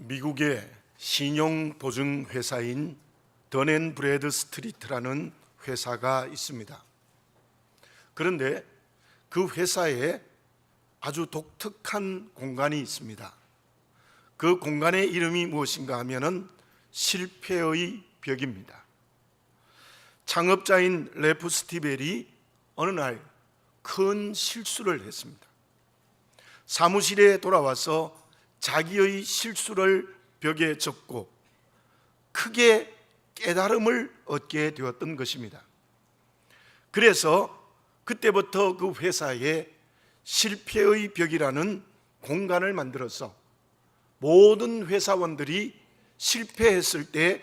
미국의 신용보증회사인 던앤브래드스트리트라는 회사가 있습니다. 그런데 그 회사에 아주 독특한 공간이 있습니다. 그 공간의 이름이 무엇인가 하면은 실패의 벽입니다. 창업자인 레프 스티벨이 어느 날 큰 실수를 했습니다. 사무실에 돌아와서 자기의 실수를 벽에 적고 크게 깨달음을 얻게 되었던 것입니다. 그래서 그때부터 그 회사에 실패의 벽이라는 공간을 만들어서 모든 회사원들이 실패했을 때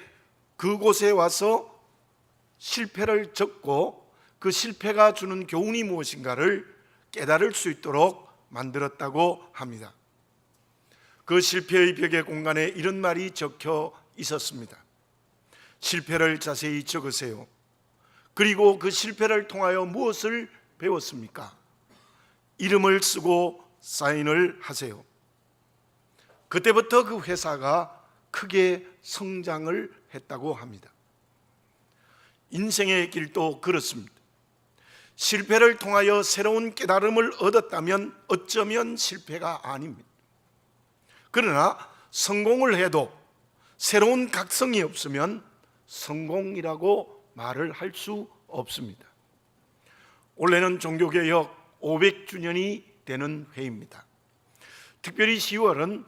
그곳에 와서 실패를 적고 그 실패가 주는 교훈이 무엇인가를 깨달을 수 있도록 만들었다고 합니다. 그 실패의 벽의 공간에 이런 말이 적혀 있었습니다. 실패를 자세히 적으세요. 그리고 그 실패를 통하여 무엇을 배웠습니까? 이름을 쓰고 사인을 하세요. 그때부터 그 회사가 크게 성장을 했다고 합니다. 인생의 길도 그렇습니다. 실패를 통하여 새로운 깨달음을 얻었다면 어쩌면 실패가 아닙니다. 그러나 성공을 해도 새로운 각성이 없으면 성공이라고 말을 할 수 없습니다. 올해는 종교개혁 500주년이 되는 해입니다. 특별히 10월은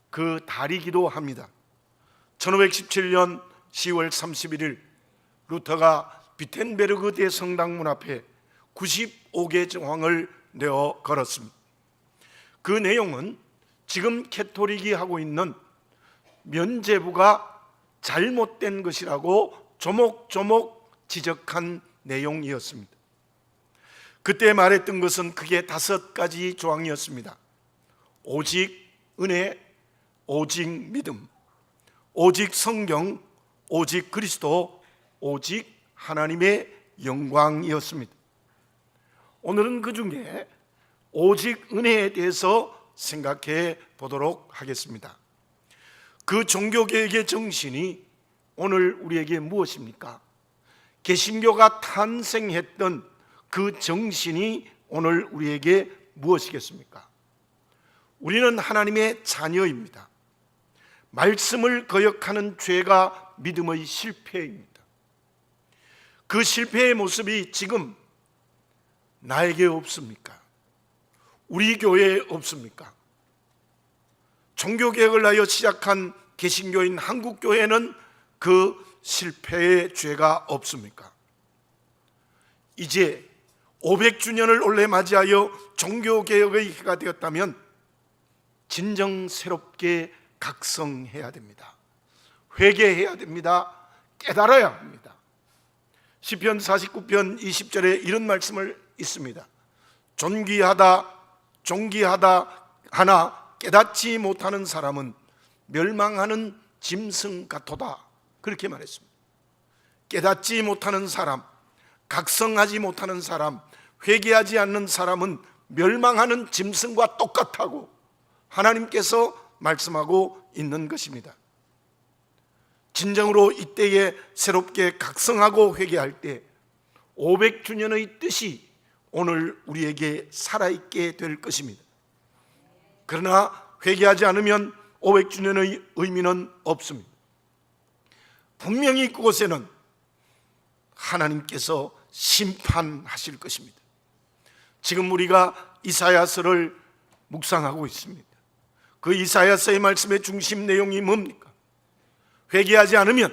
그 달이기도 합니다. 1517년 10월 31일 루터가 비텐베르그 대성당문 앞에 95개 정황을 내어 걸었습니다. 그 내용은 지금 캐토릭이 하고 있는 면죄부가 잘못된 것이라고 조목조목 지적한 내용이었습니다. 그때 말했던 것은 크게 5가지 조항이었습니다. 오직 은혜, 오직 믿음, 오직 성경, 오직 그리스도, 오직 하나님의 영광이었습니다. 오늘은 그 중에 오직 은혜에 대해서 생각해 보도록 하겠습니다. 그 종교개혁의 정신이 오늘 우리에게 무엇입니까? 개신교가 탄생했던 그 정신이 오늘 우리에게 무엇이겠습니까? 우리는 하나님의 자녀입니다. 말씀을 거역하는 죄가 믿음의 실패입니다. 그 실패의 모습이 지금 나에게 없습니까? 우리 교회에 없습니까? 종교개혁을 하여 시작한 개신교인 한국교회는 그 실패의 죄가 없습니까? 이제 500주년을 올해 맞이하여 종교개혁의 해가 되었다면 진정 새롭게 각성해야 됩니다. 회개해야 됩니다. 깨달아야 합니다. 시편 49편 20절에 이런 말씀을 있습니다. 존귀하다 하나 깨닫지 못하는 사람은 멸망하는 짐승 같도다. 그렇게 말했습니다. 깨닫지 못하는 사람, 각성하지 못하는 사람, 회개하지 않는 사람은 멸망하는 짐승과 똑같다고 하나님께서 말씀하고 있는 것입니다. 진정으로 이때에 새롭게 각성하고 회개할 때 500주년의 뜻이 오늘 우리에게 살아있게 될 것입니다. 그러나 회개하지 않으면 500주년의 의미는 없습니다. 분명히 그곳에는 하나님께서 심판하실 것입니다. 지금 우리가 이사야서를 묵상하고 있습니다. 그 이사야서의 말씀의 중심 내용이 뭡니까? 회개하지 않으면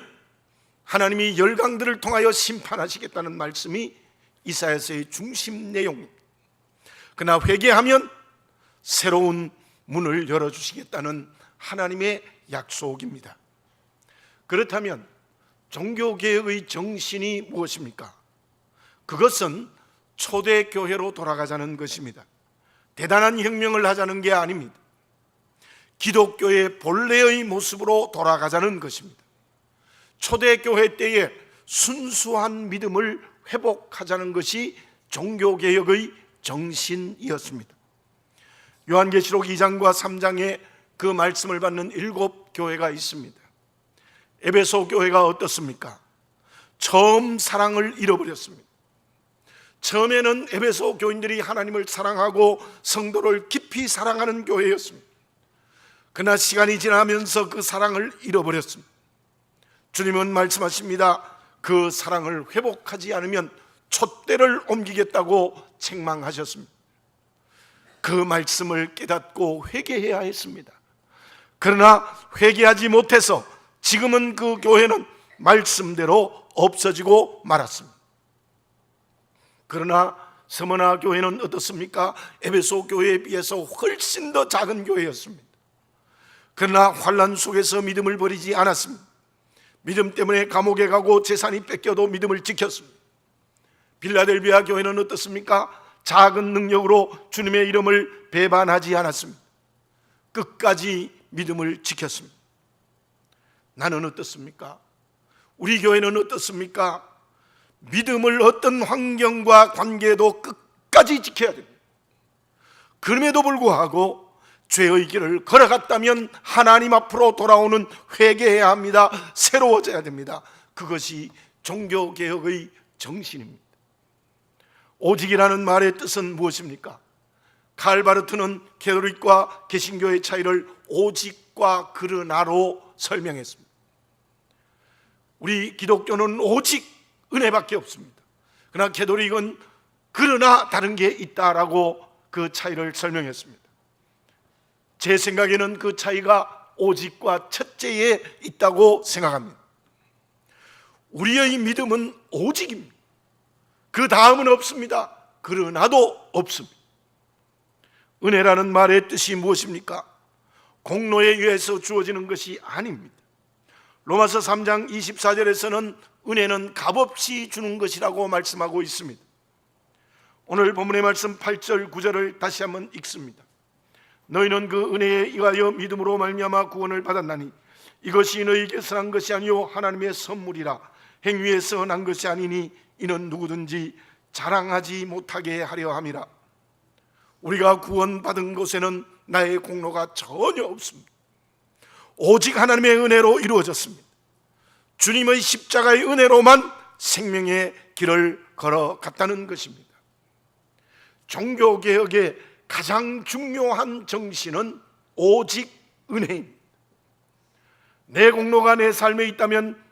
하나님이 열강들을 통하여 심판하시겠다는 말씀이 이사야서의 중심 내용입니다. 그러나 회개하면 새로운 문을 열어주시겠다는 하나님의 약속입니다. 그렇다면 종교개혁의 정신이 무엇입니까? 그것은 초대교회로 돌아가자는 것입니다. 대단한 혁명을 하자는 게 아닙니다. 기독교의 본래의 모습으로 돌아가자는 것입니다. 초대교회 때에 순수한 믿음을 회복하자는 것이 종교개혁의 정신이었습니다. 요한계시록 2장과 3장에 그 말씀을 받는 7 교회가 있습니다. 에베소 교회가 어떻습니까? 처음 사랑을 잃어버렸습니다. 처음에는 에베소 교인들이 하나님을 사랑하고 성도를 깊이 사랑하는 교회였습니다. 그러나 시간이 지나면서 그 사랑을 잃어버렸습니다. 주님은 말씀하십니다. 그 사랑을 회복하지 않으면 촛대를 옮기겠다고 책망하셨습니다. 그 말씀을 깨닫고 회개해야 했습니다. 그러나 회개하지 못해서 지금은 그 교회는 말씀대로 없어지고 말았습니다. 그러나 서머나 교회는 어떻습니까? 에베소 교회에 비해서 훨씬 더 작은 교회였습니다. 그러나 환난 속에서 믿음을 버리지 않았습니다. 믿음 때문에 감옥에 가고 재산이 뺏겨도 믿음을 지켰습니다. 빌라델비아 교회는 어떻습니까? 작은 능력으로 주님의 이름을 배반하지 않았습니다. 끝까지 믿음을 지켰습니다. 나는 어떻습니까? 우리 교회는 어떻습니까? 믿음을 어떤 환경과 관계도 끝까지 지켜야 됩니다. 그럼에도 불구하고 죄의 길을 걸어갔다면 하나님 앞으로 돌아오는 회개해야 합니다. 새로워져야 됩니다. 그것이 종교개혁의 정신입니다. 오직이라는 말의 뜻은 무엇입니까? 칼 바르트는 캐톨릭과 개신교의 차이를 오직과 그러나로 설명했습니다. 우리 기독교는 오직 은혜밖에 없습니다. 그러나 캐톨릭은 그러나 다른 게 있다라고 그 차이를 설명했습니다. 제 생각에는 그 차이가 오직과 첫째에 있다고 생각합니다. 우리의 믿음은 오직입니다. 그 다음은 없습니다. 그러나도 없습니다. 은혜라는 말의 뜻이 무엇입니까? 공로에 의해서 주어지는 것이 아닙니다. 로마서 3장 24절에서는 은혜는 값없이 주는 것이라고 말씀하고 있습니다. 오늘 본문의 말씀 8절 9절을 다시 한번 읽습니다. 너희는 그 은혜에 의하여 믿음으로 말미암아 구원을 받았나니 이것이 너희에게서 난 것이 아니요 하나님의 선물이라. 행위에서 난 것이 아니니 이는 누구든지 자랑하지 못하게 하려 함이라. 우리가 구원받은 곳에는 나의 공로가 전혀 없습니다. 오직 하나님의 은혜로 이루어졌습니다. 주님의 십자가의 은혜로만 생명의 길을 걸어갔다는 것입니다. 종교개혁의 가장 중요한 정신은 오직 은혜입니다. 내 공로가 내 삶에 있다면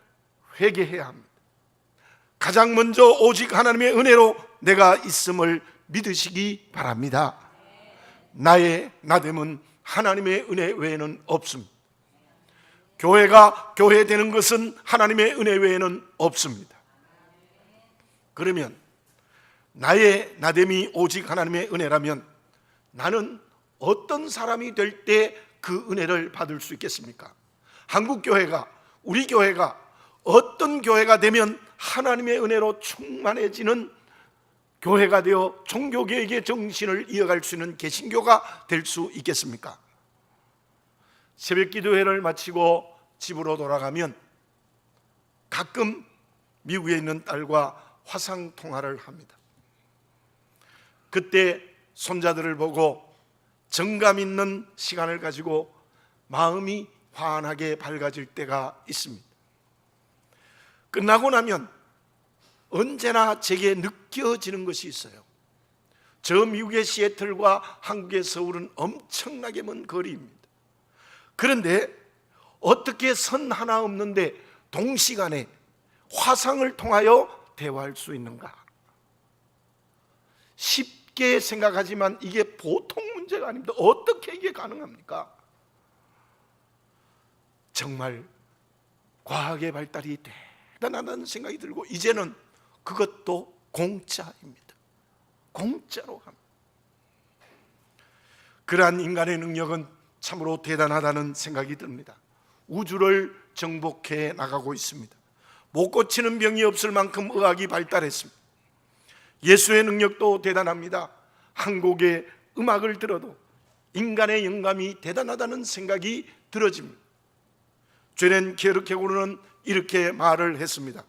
회개해야 합니다. 가장 먼저 오직 하나님의 은혜로 내가 있음을 믿으시기 바랍니다. 나의 나됨은 하나님의 은혜 외에는 없습니다. 교회가 교회되는 것은 하나님의 은혜 외에는 없습니다. 그러면 나의 나됨이 오직 하나님의 은혜라면 나는 어떤 사람이 될 때 그 은혜를 받을 수 있겠습니까? 한국교회가, 우리 교회가 어떤 교회가 되면 하나님의 은혜로 충만해지는 교회가 되어 종교개혁의 정신을 이어갈 수 있는 개신교가 될 수 있겠습니까? 새벽 기도회를 마치고 집으로 돌아가면 가끔 미국에 있는 딸과 화상 통화를 합니다. 그때 손자들을 보고 정감 있는 시간을 가지고 마음이 환하게 밝아질 때가 있습니다. 끝나고 나면 언제나 제게 느껴지는 것이 있어요. 저 미국의 시애틀과 한국의 서울은 엄청나게 먼 거리입니다. 그런데 어떻게 선 하나 없는데 동시간에 화상을 통하여 대화할 수 있는가? 쉽게 생각하지만 이게 보통 문제가 아닙니다. 어떻게 이게 가능합니까? 정말 과학의 발달이 대단하다는 생각이 들고 이제는 그것도 공짜입니다. 공짜로 합니다. 그러한 인간의 능력은 참으로 대단하다는 생각이 듭니다. 우주를 정복해 나가고 있습니다. 못 고치는 병이 없을 만큼 의학이 발달했습니다. 예수의 능력도 대단합니다. 한 곡의 음악을 들어도 인간의 영감이 대단하다는 생각이 들어집니다. 죄낸 케르케고르는 이렇게 말을 했습니다.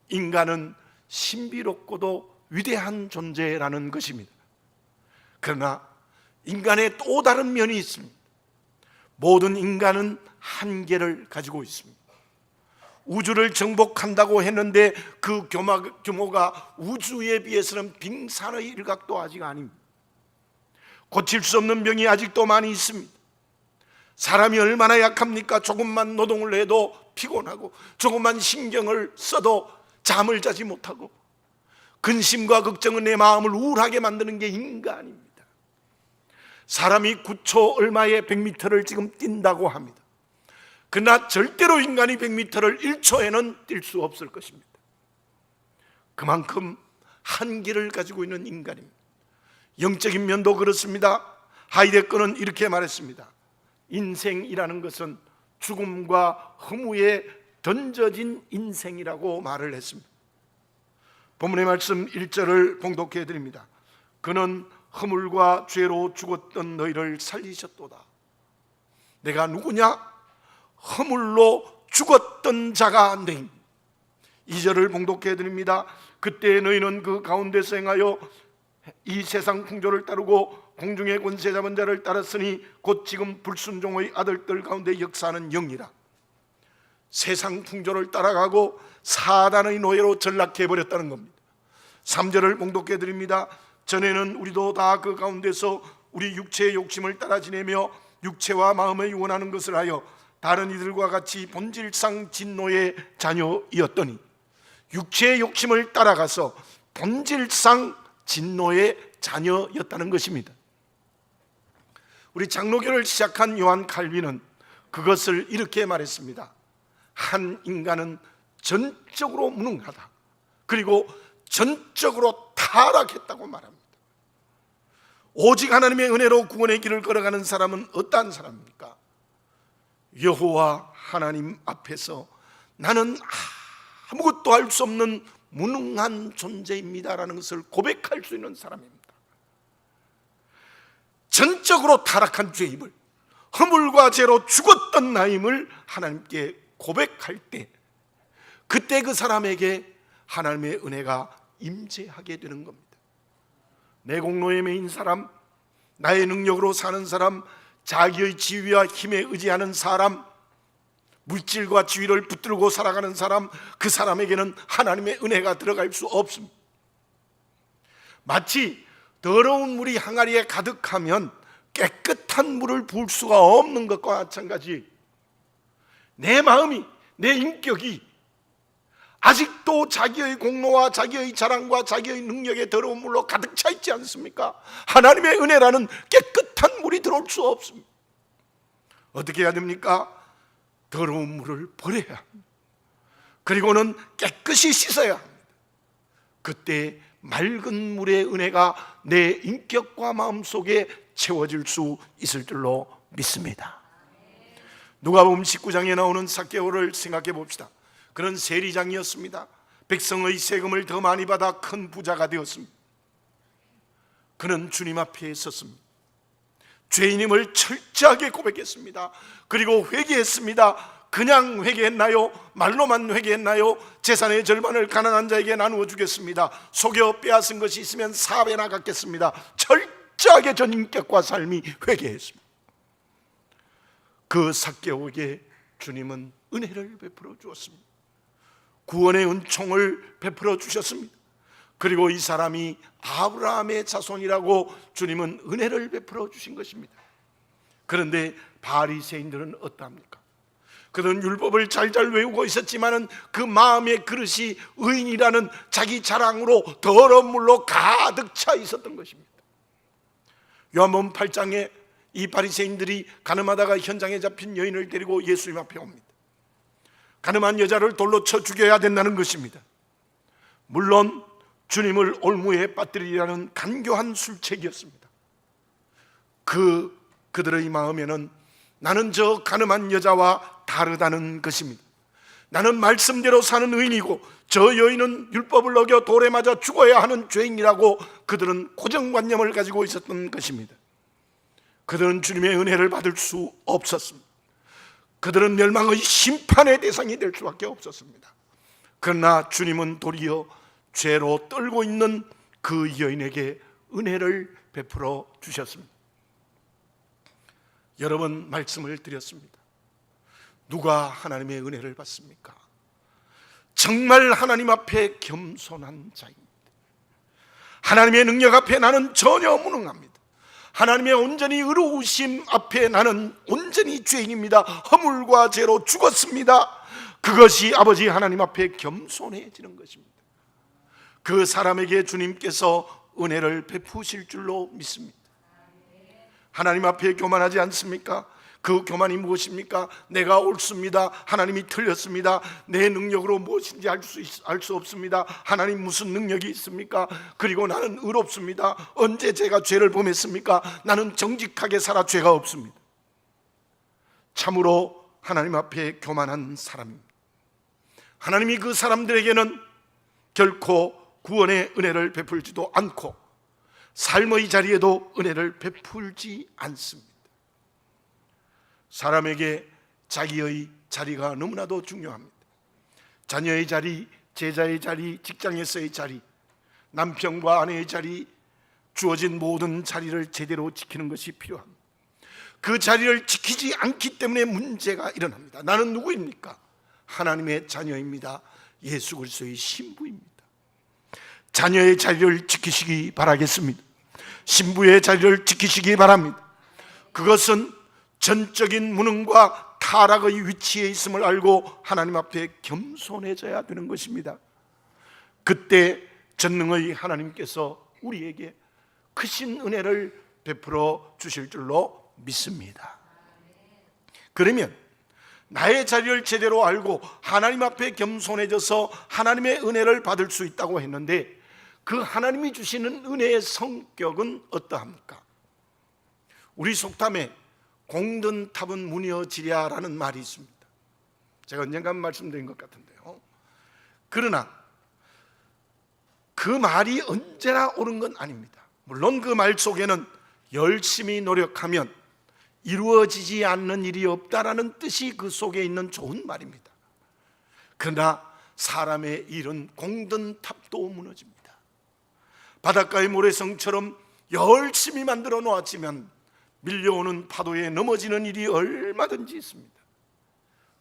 인간은 신비롭고도 위대한 존재라는 것입니다. 그러나 인간의 또 다른 면이 있습니다. 모든 인간은 한계를 가지고 있습니다. 우주를 정복한다고 했는데 그 규모가 우주에 비해서는 빙산의 일각도 아직 아닙니다. 고칠 수 없는 병이 아직도 많이 있습니다. 사람이 얼마나 약합니까? 조금만 노동을 해도 피곤하고, 조금만 신경을 써도 잠을 자지 못하고, 근심과 걱정은 내 마음을 우울하게 만드는 게 인간입니다. 사람이 9초 얼마에 100m를 지금 뛴다고 합니다. 그러나 절대로 인간이 100m를 1초에는 뛸 수 없을 것입니다. 그만큼 한계를 가지고 있는 인간입니다. 영적인 면도 그렇습니다. 하이데거는 이렇게 말했습니다. 인생이라는 것은 죽음과 허무에 던져진 인생이라고 말을 했습니다. 본문의 말씀 1절을 봉독해 드립니다. 그는 허물과 죄로 죽었던 너희를 살리셨도다. 내가 누구냐? 허물로 죽었던 자가 너희입니다. 2절을 봉독해 드립니다. 그때 너희는 그 가운데서 행하여 이 세상 풍조를 따르고 공중의 권세 잡은 자를 따랐으니 곧 지금 불순종의 아들들 가운데 역사하는 영이라. 세상 풍조를 따라가고 사단의 노예로 전락해 버렸다는 겁니다. 3절을 봉독해 드립니다. 전에는 우리도 다 그 가운데서 우리 육체의 욕심을 따라 지내며 육체와 마음에 원하는 것을 하여 다른 이들과 같이 본질상 진노의 자녀이었더니, 육체의 욕심을 따라가서 본질상 진노의 자녀였다는 것입니다. 우리 장로교를 시작한 요한 칼빈은 그것을 이렇게 말했습니다. 한 인간은 전적으로 무능하다. 그리고 전적으로 타락했다고 말합니다. 오직 하나님의 은혜로 구원의 길을 걸어가는 사람은 어떠한 사람입니까? 여호와 하나님 앞에서 나는 아무것도 할 수 없는 무능한 존재입니다라는 것을 고백할 수 있는 사람입니다. 전적으로 타락한 죄임을, 허물과 죄로 죽었던 나임을 하나님께 고백할 때, 그때 그 사람에게 하나님의 은혜가 임재하게 되는 겁니다. 내 공로에 매인 사람, 나의 능력으로 사는 사람, 자기의 지위와 힘에 의지하는 사람, 물질과 지위를 붙들고 살아가는 사람, 그 사람에게는 하나님의 은혜가 들어갈 수 없습니다. 마치 더러운 물이 항아리에 가득하면 깨끗한 물을 부을 수가 없는 것과 마찬가지, 내 마음이, 내 인격이 아직도 자기의 공로와 자기의 자랑과 자기의 능력의 더러운 물로 가득 차 있지 않습니까? 하나님의 은혜라는 깨끗한 물이 들어올 수 없습니다. 어떻게 해야 됩니까? 더러운 물을 버려야 합니다. 그리고는 깨끗이 씻어야 합니다. 그때 맑은 물의 은혜가 내 인격과 마음 속에 채워질 수 있을 줄로 믿습니다. 누가복음 19장에 나오는 삭개오를 생각해 봅시다. 그는 세리장이었습니다. 백성의 세금을 더 많이 받아 큰 부자가 되었습니다. 그는 주님 앞에 섰습니다. 죄인임을 철저하게 고백했습니다. 그리고 회개했습니다. 그냥 회개했나요? 말로만 회개했나요? 재산의 절반을 가난한 자에게 나누어 주겠습니다. 속여 빼앗은 것이 있으면 4배나 갚겠습니다. 철저하게 전 인격과 삶이 회개했습니다. 그 삭개오에게 주님은 은혜를 베풀어 주었습니다. 구원의 은총을 베풀어 주셨습니다. 그리고 이 사람이 아브라함의 자손이라고 주님은 은혜를 베풀어 주신 것입니다. 그런데 바리새인들은 어떠합니까? 그들은 율법을 잘잘 외우고 있었지만은 그 마음의 그릇이 의인이라는 자기 자랑으로 더러운 물로 가득 차 있었던 것입니다. 요한복음 8장에 이 바리새인들이 가늠하다가 현장에 잡힌 여인을 데리고 예수님 앞에 옵니다. 가늠한 여자를 돌로 쳐 죽여야 된다는 것입니다. 물론 주님을 올무에 빠뜨리라는 간교한 술책이었습니다. 그들의 마음에는 나는 저 가늠한 여자와 다르다는 것입니다. 나는 말씀대로 사는 의인이고 저 여인은 율법을 어겨 돌에 맞아 죽어야 하는 죄인이라고 그들은 고정관념을 가지고 있었던 것입니다. 그들은 주님의 은혜를 받을 수 없었습니다. 그들은 멸망의 심판의 대상이 될 수밖에 없었습니다. 그러나 주님은 도리어 죄로 떨고 있는 그 여인에게 은혜를 베풀어 주셨습니다. 여러 번 말씀을 드렸습니다. 누가 하나님의 은혜를 받습니까? 정말 하나님 앞에 겸손한 자입니다. 하나님의 능력 앞에 나는 전혀 무능합니다. 하나님의 온전히 의로우심 앞에 나는 온전히 죄인입니다. 허물과 죄로 죽었습니다. 그것이 아버지 하나님 앞에 겸손해지는 것입니다. 그 사람에게 주님께서 은혜를 베푸실 줄로 믿습니다. 하나님 앞에 교만하지 않습니까? 그 교만이 무엇입니까? 내가 옳습니다. 하나님이 틀렸습니다. 내 능력으로 무엇인지 알 수 없습니다. 하나님 무슨 능력이 있습니까? 그리고 나는 의롭습니다. 언제 제가 죄를 범했습니까? 나는 정직하게 살아 죄가 없습니다. 참으로 하나님 앞에 교만한 사람입니다. 하나님이 그 사람들에게는 결코 구원의 은혜를 베풀지도 않고 삶의 자리에도 은혜를 베풀지 않습니다. 사람에게 자기의 자리가 너무나도 중요합니다. 자녀의 자리, 제자의 자리, 직장에서의 자리, 남편과 아내의 자리, 주어진 모든 자리를 제대로 지키는 것이 필요합니다. 그 자리를 지키지 않기 때문에 문제가 일어납니다. 나는 누구입니까? 하나님의 자녀입니다. 예수 그리스도의 신부입니다. 자녀의 자리를 지키시기 바라겠습니다. 신부의 자리를 지키시기 바랍니다. 그것은 전적인 무능과 타락의 위치에 있음을 알고 하나님 앞에 겸손해져야 되는 것입니다. 그때 전능의 하나님께서 우리에게 크신 은혜를 베풀어 주실 줄로 믿습니다. 그러면 나의 자리를 제대로 알고 하나님 앞에 겸손해져서 하나님의 은혜를 받을 수 있다고 했는데, 그 하나님이 주시는 은혜의 성격은 어떠합니까? 우리 속담에 공든 탑은 무너지랴라는 말이 있습니다. 제가 언젠가 말씀드린 것 같은데요. 그러나 그 말이 언제나 옳은 건 아닙니다. 물론 그 말 속에는 열심히 노력하면 이루어지지 않는 일이 없다라는 뜻이 그 속에 있는 좋은 말입니다. 그러나 사람의 일은 공든 탑도 무너집니다. 바닷가의 모래성처럼 열심히 만들어 놓았지만 밀려오는 파도에 넘어지는 일이 얼마든지 있습니다.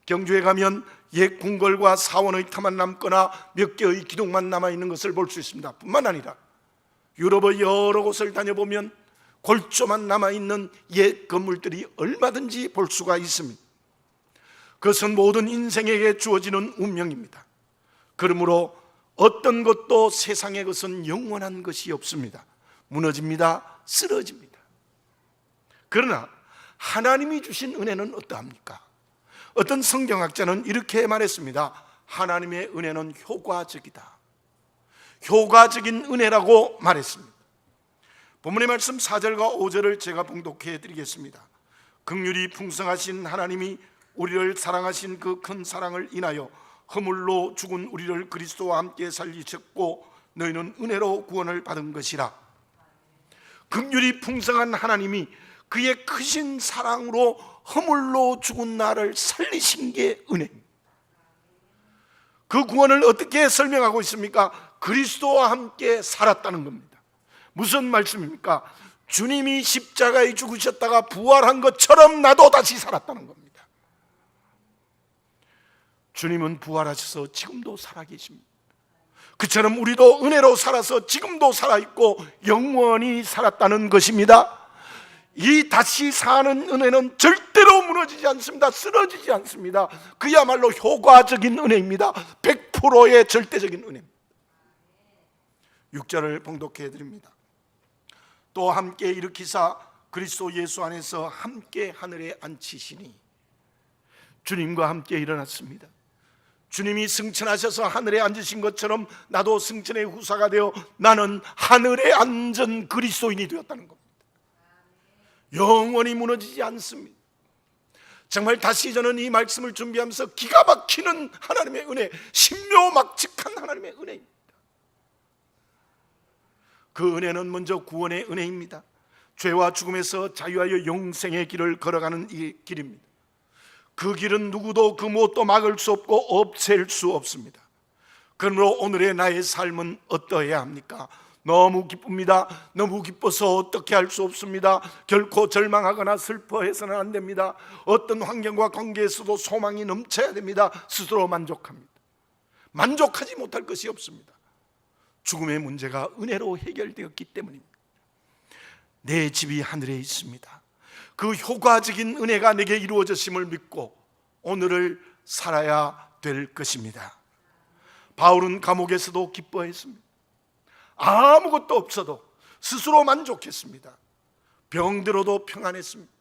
경주에 가면 옛 궁궐과 사원의 터만 남거나 몇 개의 기둥만 남아있는 것을 볼 수 있습니다. 뿐만 아니라 유럽의 여러 곳을 다녀보면 골조만 남아있는 옛 건물들이 얼마든지 볼 수가 있습니다. 그것은 모든 인생에게 주어지는 운명입니다. 그러므로 어떤 것도 세상의 것은 영원한 것이 없습니다. 무너집니다. 쓰러집니다. 그러나 하나님이 주신 은혜는 어떠합니까? 어떤 성경학자는 이렇게 말했습니다. 하나님의 은혜는 효과적이다. 효과적인 은혜라고 말했습니다. 본문의 말씀 4절과 5절을 제가 봉독해 드리겠습니다. 긍휼이 풍성하신 하나님이 우리를 사랑하신 그 큰 사랑을 인하여 허물로 죽은 우리를 그리스도와 함께 살리셨고 너희는 은혜로 구원을 받은 것이라. 긍휼이 풍성한 하나님이 그의 크신 사랑으로 허물로 죽은 나를 살리신 게 은혜입니다. 그 구원을 어떻게 설명하고 있습니까? 그리스도와 함께 살았다는 겁니다. 무슨 말씀입니까? 주님이 십자가에 죽으셨다가 부활한 것처럼 나도 다시 살았다는 겁니다. 주님은 부활하셔서 지금도 살아계십니다. 그처럼 우리도 은혜로 살아서 지금도 살아있고 영원히 살았다는 것입니다. 이 다시 사는 은혜는 절대로 무너지지 않습니다. 쓰러지지 않습니다. 그야말로 효과적인 은혜입니다. 100%의 절대적인 은혜입니다. 6절을 봉독해 드립니다. 또 함께 일으키사 그리스도 예수 안에서 함께 하늘에 앉히시니. 주님과 함께 일어났습니다. 주님이 승천하셔서 하늘에 앉으신 것처럼 나도 승천의 후사가 되어 나는 하늘에 앉은 그리스도인이 되었다는 겁니다. 영원히 무너지지 않습니다. 정말 다시 저는 이 말씀을 준비하면서 기가 막히는 하나님의 은혜, 신묘막측한 하나님의 은혜입니다. 그 은혜는 먼저 구원의 은혜입니다. 죄와 죽음에서 자유하여 영생의 길을 걸어가는 이 길입니다. 그 길은 누구도 그 무엇도 막을 수 없고 없앨 수 없습니다. 그러므로 오늘의 나의 삶은 어떠해야 합니까? 너무 기쁩니다. 너무 기뻐서 어떻게 할 수 없습니다. 결코 절망하거나 슬퍼해서는 안 됩니다. 어떤 환경과 관계에서도 소망이 넘쳐야 됩니다. 스스로 만족합니다. 만족하지 못할 것이 없습니다. 죽음의 문제가 은혜로 해결되었기 때문입니다. 내 집이 하늘에 있습니다. 그 효과적인 은혜가 내게 이루어졌음을 믿고 오늘을 살아야 될 것입니다. 바울은 감옥에서도 기뻐했습니다. 아무것도 없어도 스스로 만족했습니다. 병들어도 평안했습니다.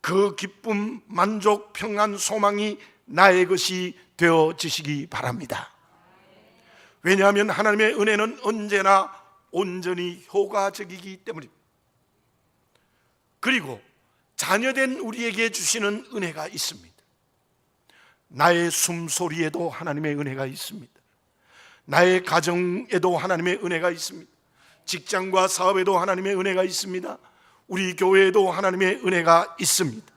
그 기쁨, 만족, 평안, 소망이 나의 것이 되어지시기 바랍니다. 왜냐하면 하나님의 은혜는 언제나 온전히 효과적이기 때문입니다. 그리고 자녀된 우리에게 주시는 은혜가 있습니다. 나의 숨소리에도 하나님의 은혜가 있습니다. 나의 가정에도 하나님의 은혜가 있습니다. 직장과 사업에도 하나님의 은혜가 있습니다. 우리 교회에도 하나님의 은혜가 있습니다.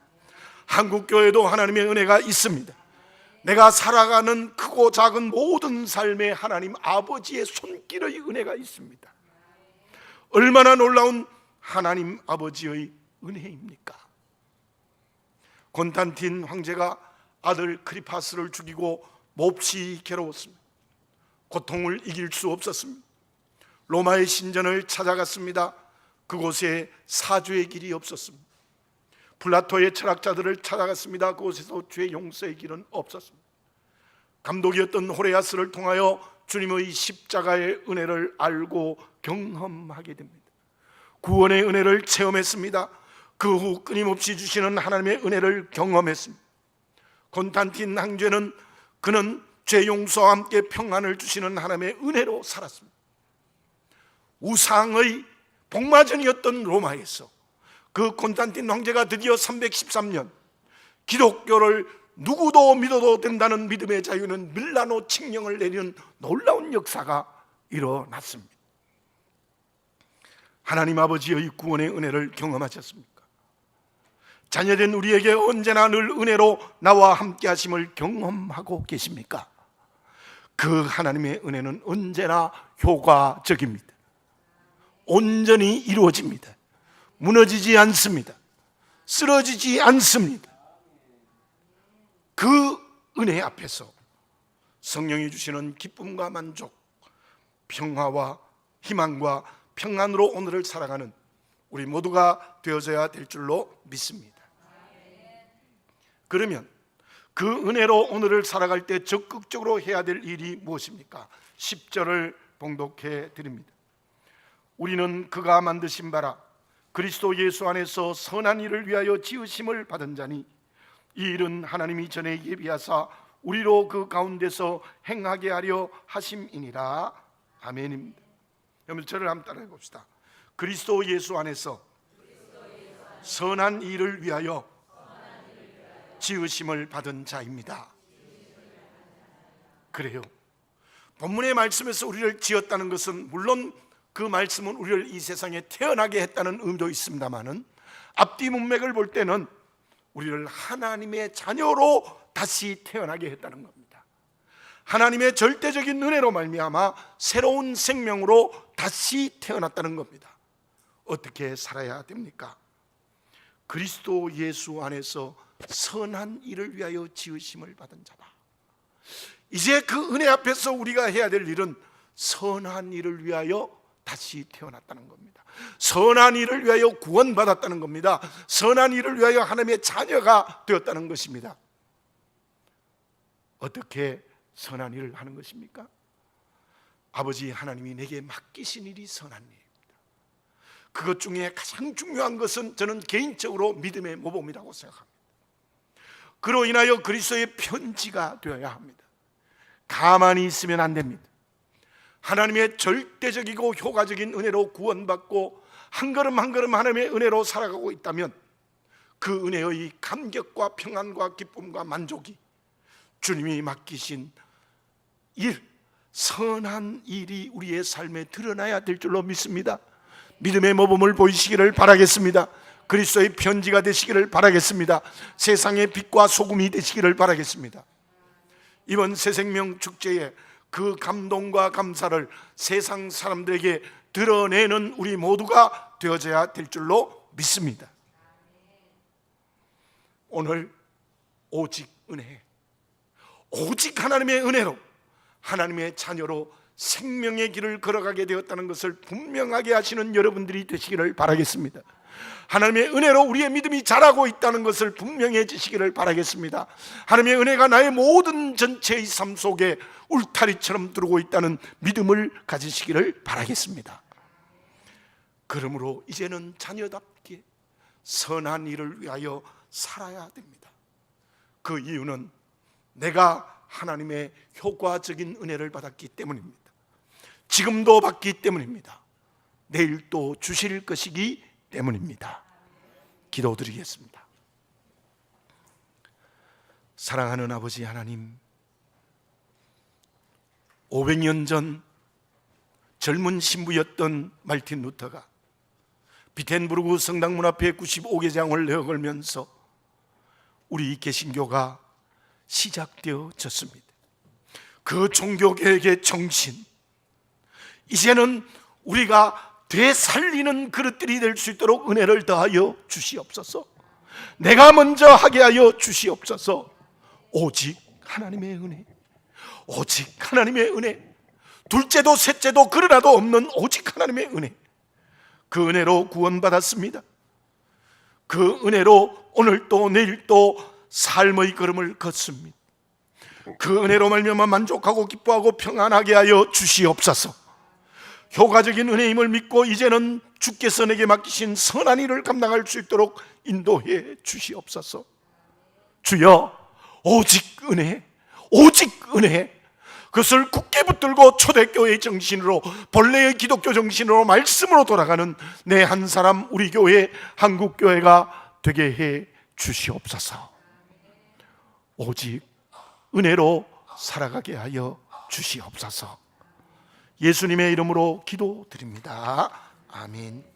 한국교회도 하나님의 은혜가 있습니다. 내가 살아가는 크고 작은 모든 삶에 하나님 아버지의 손길의 은혜가 있습니다. 얼마나 놀라운 하나님 아버지의 은혜입니까? 곤탄틴 황제가 아들 크리파스를 죽이고 몹시 괴로웠습니다. 고통을 이길 수 없었습니다. 로마의 신전을 찾아갔습니다. 그곳에 사죄의 길이 없었습니다. 플라토의 철학자들을 찾아갔습니다. 그곳에서 죄 용서의 길은 없었습니다. 감독이었던 호레아스를 통하여 주님의 십자가의 은혜를 알고 경험하게 됩니다. 구원의 은혜를 체험했습니다. 그 후 끊임없이 주시는 하나님의 은혜를 경험했습니다. 곤탄틴 황제는 그는 죄 용서와 함께 평안을 주시는 하나님의 은혜로 살았습니다. 우상의 복마전이었던 로마에서 그 콘스탄틴 황제가 드디어 313년 기독교를 누구도 믿어도 된다는 믿음의 자유는 밀라노 칙령을 내리는 놀라운 역사가 일어났습니다. 하나님 아버지의 구원의 은혜를 경험하셨습니까? 자녀된 우리에게 언제나 늘 은혜로 나와 함께 하심을 경험하고 계십니까? 그 하나님의 은혜는 언제나 효과적입니다. 온전히 이루어집니다. 무너지지 않습니다. 쓰러지지 않습니다. 그 은혜 앞에서 성령이 주시는 기쁨과 만족, 평화와 희망과 평안으로 오늘을 살아가는 우리 모두가 되어져야 될 줄로 믿습니다. 그러면 그 은혜로 오늘을 살아갈 때 적극적으로 해야 될 일이 무엇입니까? 10절을 봉독해 드립니다. 우리는 그가 만드신 바라 그리스도 예수 안에서 선한 일을 위하여 지으심을 받은 자니 이 일은 하나님이 전에 예비하사 우리로 그 가운데서 행하게 하려 하심이니라. 아멘입니다. 여러분 저를 한번 따라해 봅시다. 그리스도 예수 안에서 선한 일을 위하여 지으심을 받은 자입니다. 그래요. 본문의 말씀에서 우리를 지었다는 것은 물론 그 말씀은 우리를 이 세상에 태어나게 했다는 의미도 있습니다만은 앞뒤 문맥을 볼 때는 우리를 하나님의 자녀로 다시 태어나게 했다는 겁니다. 하나님의 절대적인 은혜로 말미암아 새로운 생명으로 다시 태어났다는 겁니다. 어떻게 살아야 됩니까? 그리스도 예수 안에서 선한 일을 위하여 지으심을 받은 자다. 이제 그 은혜 앞에서 우리가 해야 될 일은 선한 일을 위하여 다시 태어났다는 겁니다. 선한 일을 위하여 구원받았다는 겁니다. 선한 일을 위하여 하나님의 자녀가 되었다는 것입니다. 어떻게 선한 일을 하는 것입니까? 아버지 하나님이 내게 맡기신 일이 선한 일입니다. 그것 중에 가장 중요한 것은 저는 개인적으로 믿음의 모범이라고 생각합니다. 그로 인하여 그리스도의 편지가 되어야 합니다. 가만히 있으면 안 됩니다. 하나님의 절대적이고 효과적인 은혜로 구원받고 한 걸음 한 걸음 하나님의 은혜로 살아가고 있다면 그 은혜의 감격과 평안과 기쁨과 만족이 주님이 맡기신 일, 선한 일이 우리의 삶에 드러나야 될 줄로 믿습니다. 믿음의 모범을 보이시기를 바라겠습니다. 그리스도의 편지가 되시기를 바라겠습니다. 세상의 빛과 소금이 되시기를 바라겠습니다. 이번 새생명 축제에 그 감동과 감사를 세상 사람들에게 드러내는 우리 모두가 되어져야 될 줄로 믿습니다. 오늘 오직 은혜, 오직 하나님의 은혜로 하나님의 자녀로 생명의 길을 걸어가게 되었다는 것을 분명하게 하시는 여러분들이 되시기를 바라겠습니다. 하나님의 은혜로 우리의 믿음이 자라고 있다는 것을 분명해지시기를 바라겠습니다. 하나님의 은혜가 나의 모든 전체의 삶 속에 울타리처럼 들어오고 있다는 믿음을 가지시기를 바라겠습니다. 그러므로 이제는 자녀답게 선한 일을 위하여 살아야 됩니다. 그 이유는 내가 하나님의 효과적인 은혜를 받았기 때문입니다. 지금도 받기 때문입니다. 내일 또 주실 것이기 때문입니다. 기도드리겠습니다. 사랑하는 아버지 하나님, 500년 전 젊은 신부였던 말틴 루터가 비텐부르크 성당문 앞에 95개장을 내걸면서 우리 개신교가 시작되어졌습니다. 그 종교개혁의 정신, 이제는 우리가 되살리는 그릇들이 될 수 있도록 은혜를 더하여 주시옵소서. 내가 먼저 하게 하여 주시옵소서. 오직 하나님의 은혜, 오직 하나님의 은혜, 둘째도 셋째도 그러나도 없는 오직 하나님의 은혜, 그 은혜로 구원받았습니다. 그 은혜로 오늘도 내일도 삶의 걸음을 걷습니다. 그 은혜로 말미암아 만족하고 기뻐하고 평안하게 하여 주시옵소서. 효과적인 은혜임을 믿고 이제는 주께서 내게 맡기신 선한 일을 감당할 수 있도록 인도해 주시옵소서. 주여, 오직 은혜, 오직 은혜, 그것을 굳게 붙들고 초대교회의 정신으로, 본래의 기독교 정신으로 말씀으로 돌아가는 내 한 사람 우리 교회 한국교회가 되게 해 주시옵소서. 오직 은혜로 살아가게 하여 주시옵소서. 예수님의 이름으로 기도드립니다. 아멘.